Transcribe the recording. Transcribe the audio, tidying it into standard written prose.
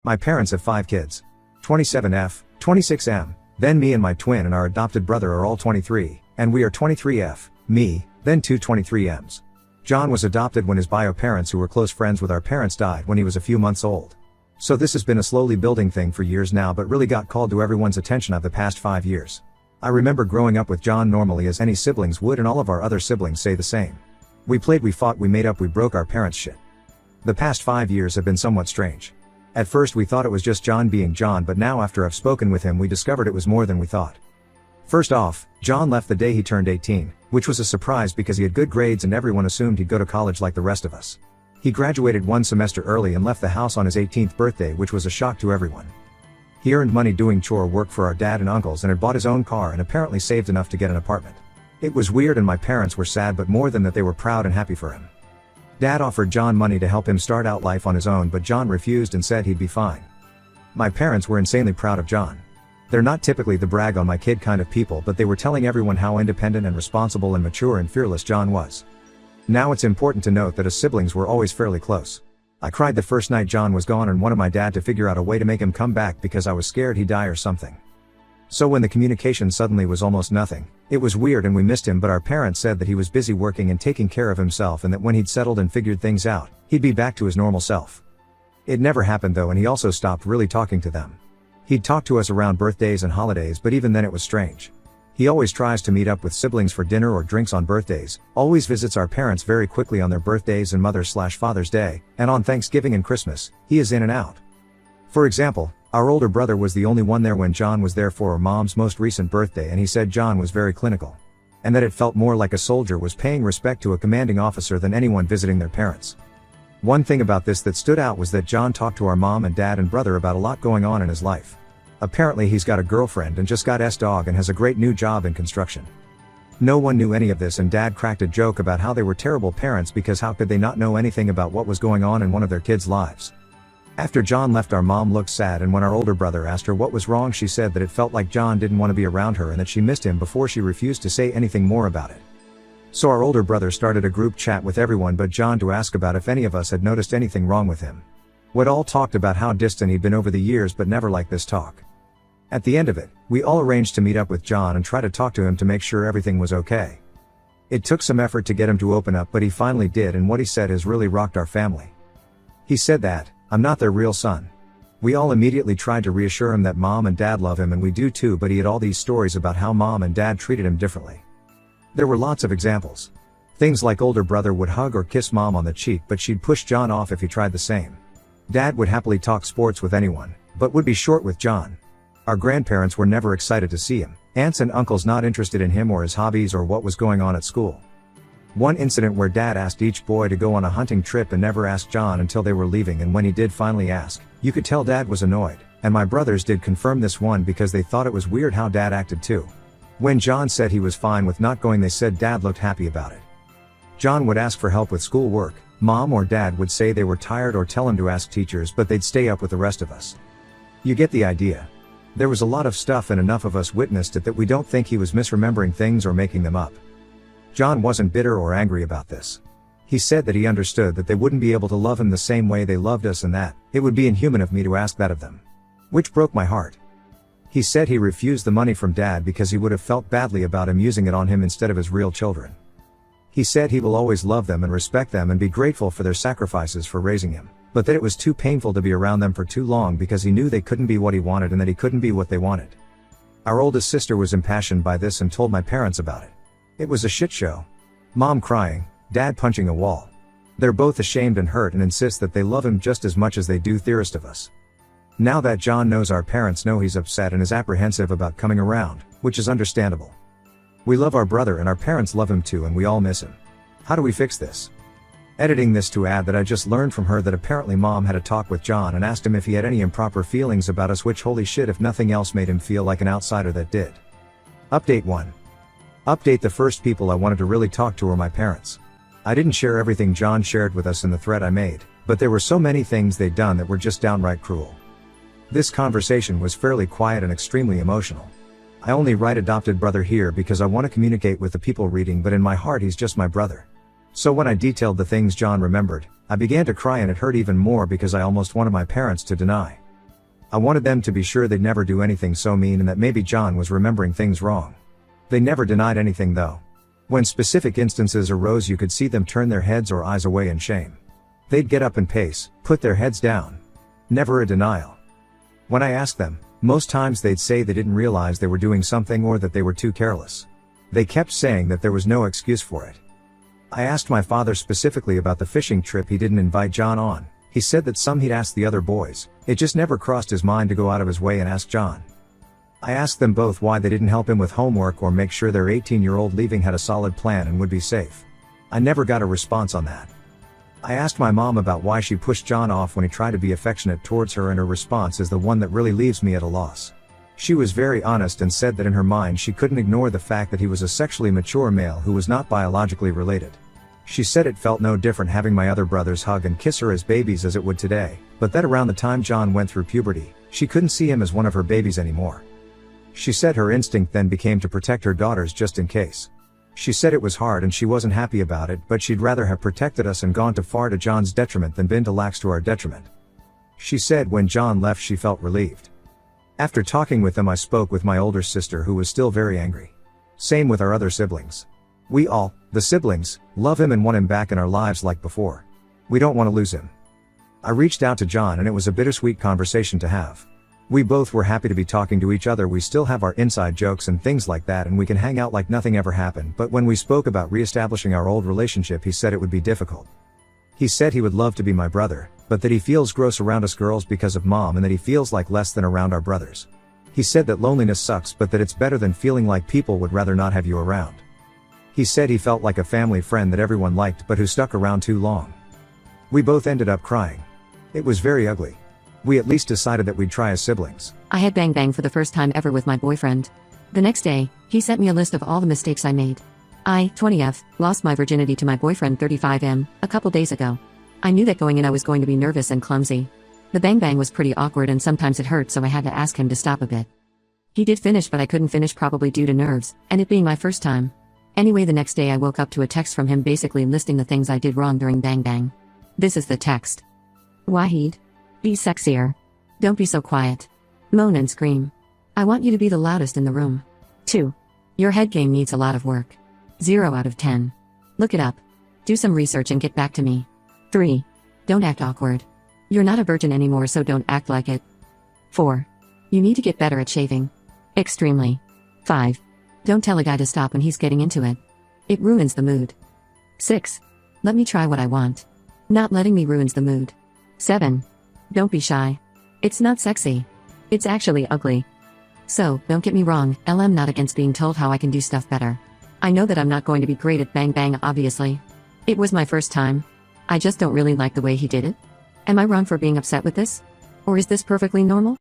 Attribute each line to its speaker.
Speaker 1: My parents have 5 kids. 27F, 26M, then me and my twin and our adopted brother are all 23, and we are 23F, me, then two 23Ms. John was adopted when his bio parents who were close friends with our parents died when he was a few months old. So this has been a slowly building thing for years now, but really got called to everyone's attention of the past 5 years. I remember growing up with John normally as any siblings would, and all of our other siblings say the same. We played, we fought, we made up, we broke our parents' shit. The past 5 years have been somewhat strange. At first we thought it was just John being John, but now after I've spoken with him we discovered it was more than we thought. First off, John left the day he turned 18, which was a surprise because he had good grades and everyone assumed he'd go to college like the rest of us. He graduated 1 semester early and left the house on his 18th birthday, which was a shock to everyone. He earned money doing chore work for our dad and uncles and had bought his own car and apparently saved enough to get an apartment. It was weird and my parents were sad, but more than that they were proud and happy for him. Dad offered John money to help him start out life on his own, but John refused and said he'd be fine. My parents were insanely proud of John. They're not typically the brag on my kid kind of people, but they were telling everyone how independent and responsible and mature and fearless John was. Now it's important to note that his siblings were always fairly close. I cried the first night John was gone and wanted my dad to figure out a way to make him come back because I was scared he'd die or something. So when the communication suddenly was almost nothing, it was weird and we missed him, but our parents said that he was busy working and taking care of himself and that when he'd settled and figured things out, he'd be back to his normal self. It never happened though, and he also stopped really talking to them. He'd talk to us around birthdays and holidays, but even then it was strange. He always tries to meet up with siblings for dinner or drinks on birthdays, always visits our parents very quickly on their birthdays and Mother's/Father's Day, and on Thanksgiving and Christmas, he is in and out. For example, our older brother was the only one there when John was there for our mom's most recent birthday, and he said John was very clinical. And that it felt more like a soldier was paying respect to a commanding officer than anyone visiting their parents. One thing about this that stood out was that John talked to our mom and dad and brother about a lot going on in his life. Apparently he's got a girlfriend and just got S-Dog and has a great new job in construction. No one knew any of this, and dad cracked a joke about how they were terrible parents because how could they not know anything about what was going on in one of their kids' lives. After John left, our mom looked sad, and when our older brother asked her what was wrong, she said that it felt like John didn't want to be around her and that she missed him before she refused to say anything more about it. So our older brother started a group chat with everyone but John to ask about if any of us had noticed anything wrong with him. We'd all talked about how distant he'd been over the years, but never like this talk. At the end of it, we all arranged to meet up with John and try to talk to him to make sure everything was okay. It took some effort to get him to open up, but he finally did, and what he said has really rocked our family. He said that, "I'm not their real son." We all immediately tried to reassure him that mom and dad love him and we do too, but he had all these stories about how mom and dad treated him differently. There were lots of examples. Things like older brother would hug or kiss mom on the cheek, but she'd push John off if he tried the same. Dad would happily talk sports with anyone, but would be short with John. Our grandparents were never excited to see him, aunts and uncles not interested in him or his hobbies or what was going on at school. One incident where dad asked each boy to go on a hunting trip and never asked John until they were leaving, and when he did finally ask, you could tell dad was annoyed, and my brothers did confirm this one because they thought it was weird how dad acted too. When John said he was fine with not going, they said dad looked happy about it. John would ask for help with school work, mom or dad would say they were tired or tell him to ask teachers, but they'd stay up with the rest of us. You get the idea. There was a lot of stuff and enough of us witnessed it that we don't think he was misremembering things or making them up. John wasn't bitter or angry about this. He said that he understood that they wouldn't be able to love him the same way they loved us and that it would be inhuman of me to ask that of them. Which broke my heart. He said he refused the money from dad because he would have felt badly about him using it on him instead of his real children. He said he will always love them and respect them and be grateful for their sacrifices for raising him, but that it was too painful to be around them for too long because he knew they couldn't be what he wanted and that he couldn't be what they wanted. Our oldest sister was impassioned by this and told my parents about it. It was a shit show. Mom crying, dad punching a wall. They're both ashamed and hurt and insist that they love him just as much as they do the rest of us. Now that John knows, our parents know he's upset and is apprehensive about coming around, which is understandable. We love our brother and our parents love him too, and we all miss him. How do we fix this? Editing this to add that I just learned from her that apparently mom had a talk with John and asked him if he had any improper feelings about us, which holy shit, if nothing else made him feel like an outsider, that did. Update 1. Update: the first people I wanted to really talk to were my parents. I didn't share everything John shared with us in the thread I made, but there were so many things they'd done that were just downright cruel. This conversation was fairly quiet and extremely emotional. I only write adopted brother here because I want to communicate with the people reading, but in my heart he's just my brother. So when I detailed the things John remembered, I began to cry, and it hurt even more because I almost wanted my parents to deny. I wanted them to be sure they'd never do anything so mean and that maybe John was remembering things wrong. They never denied anything though. When specific instances arose you could see them turn their heads or eyes away in shame. They'd get up and pace, put their heads down. Never a denial. When I asked them, most times they'd say they didn't realize they were doing something or that they were too careless. They kept saying that there was no excuse for it. I asked my father specifically about the fishing trip he didn't invite John on. He said that some he'd asked the other boys, it just never crossed his mind to go out of his way and ask John. I asked them both why they didn't help him with homework or make sure their 18-year-old leaving had a solid plan and would be safe. I never got a response on that. I asked my mom about why she pushed John off when he tried to be affectionate towards her, and her response is the one that really leaves me at a loss. She was very honest and said that in her mind she couldn't ignore the fact that he was a sexually mature male who was not biologically related. She said it felt no different having my other brothers hug and kiss her as babies as it would today, but that around the time John went through puberty, she couldn't see him as one of her babies anymore. She said her instinct then became to protect her daughters just in case. She said it was hard and she wasn't happy about it, but she'd rather have protected us and gone too far to John's detriment than been too lax to our detriment. She said when John left she felt relieved. After talking with them I spoke with my older sister who was still very angry. Same with our other siblings. We all, the siblings, love him and want him back in our lives like before. We don't want to lose him. I reached out to John and it was a bittersweet conversation to have. We both were happy to be talking to each other. We still have our inside jokes and things like that and we can hang out like nothing ever happened, but when we spoke about reestablishing our old relationship he said it would be difficult. He said he would love to be my brother, but that he feels gross around us girls because of mom and that he feels like less than around our brothers. He said that loneliness sucks but that it's better than feeling like people would rather not have you around. He said he felt like a family friend that everyone liked but who stuck around too long. We both ended up crying. It was very ugly. We at least decided that we'd try as siblings.
Speaker 2: I had bang bang for the first time ever with my boyfriend. The next day, he sent me a list of all the mistakes I made. I, 20F, lost my virginity to my boyfriend 35M, a couple days ago. I knew that going in I was going to be nervous and clumsy. The bang bang was pretty awkward and sometimes it hurt, so I had to ask him to stop a bit. He did finish but I couldn't finish, probably due to nerves, and it being my first time. Anyway, the next day I woke up to a text from him basically listing the things I did wrong during bang bang. This is the text. Wahid. Be sexier. Don't be so quiet. Moan and scream. I want you to be the loudest in the room. 2. Your head game needs a lot of work. 0 out of 10. Look it up. Do some research and get back to me. 3. Don't act awkward. You're not a virgin anymore, so don't act like it. 4. You need to get better at shaving. Extremely. 5. Don't tell a guy to stop when he's getting into it. It ruins the mood. 6. Let me try what I want. Not letting me ruins the mood. 7. Don't be shy. It's not sexy. It's actually ugly. So, don't get me wrong, I'm not against being told how I can do stuff better. I know that I'm not going to be great at bang bang, obviously. It was my first time. I just don't really like the way he did it. Am I wrong for being upset with this? Or is this perfectly normal?